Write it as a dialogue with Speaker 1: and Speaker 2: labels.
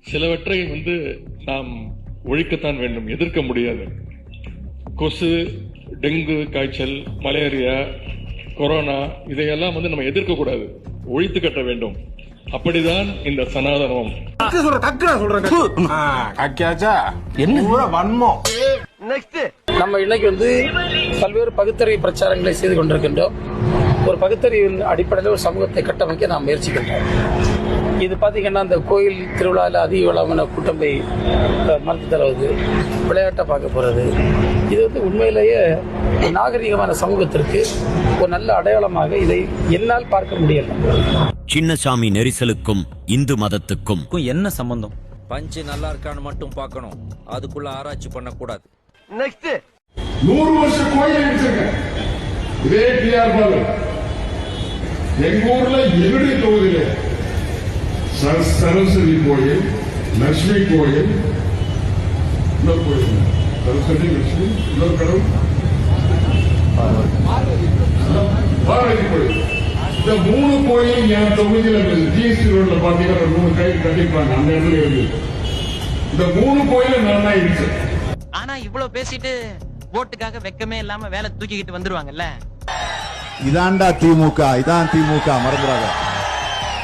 Speaker 1: சிலவற்றை நாம் ஒழிக்கத்தான் வேண்டும், எதிர்க்க முடியாது. கொசு, டெங்கு காய்ச்சல், மலேரியா, கொரோனா இதையெல்லாம் நம்ம எதிர்க்க கூடாது, ஒழித்து கட்ட வேண்டும். அப்படிதான் இந்த சனாதனம்.
Speaker 2: நம்ம இன்னைக்கு பல்வேறு பகுத்தறிவு பிரச்சாரங்களை செய்து கொண்டிருக்கின்றோம். ஒரு பகுத்தறிவின் அடிப்படையில் ஒரு சமூகத்தை கட்டமைக்க நாம் முயற்சிக்கின்றோம். இது பார்த்தீங்கன்னா இந்த கோயில் திருவிழாவில் அதிக அளவான கூட்டம் போய் மருந்து தருவது, விளையாட்டை பார்க்க போகிறது, இது உண்மையிலேயே நாகரிகமான சமூகத்திற்கு ஒரு நல்ல அடையாளமாக இதை என்னால் பார்க்க முடியல.
Speaker 3: சின்னசாமி நெரிசலுக்கும் இந்து மதத்துக்கும்
Speaker 4: என்ன சம்பந்தம்?
Speaker 5: பஞ்சு நல்லா இருக்கான்னு மட்டும் பார்க்கணும், அதுக்குள்ள ஆராய்ச்சி பண்ணக்கூடாது.
Speaker 6: நெக்ஸ்ட்
Speaker 7: 100 வருஷ கோயில் வச்சிருக்க இதே டிஆர் பாலு எங்க ஊர்ல எதிரி தொகுதியில சரஸ்வதி கோயில், லட்சுமி கோயில், இன்னொரு கோயில், சரஸ்வதி, லட்சுமி, இன்னொரு கடவுள் பார்வதி கோயில். இந்த 3 கோயில் என் தொகுதியில ஜிஎஸ்டி ரோட்ல பாத்தீங்கன்னா 3 கை கட்டிப்பாங்க, அந்த இடத்துல இருக்கு. இந்த 3 கோயில நான் தான் இடிச்சேன்.
Speaker 8: ஆனா இவ்வளவு பேசிட்டு ஓட்டுக்காக வெக்கமே இல்லாம வேலை தூக்கிக்கிட்டு வந்துருவாங்கல்ல.
Speaker 9: இதான்டா திமுக, இதான் திமுக, மறந்துடாத.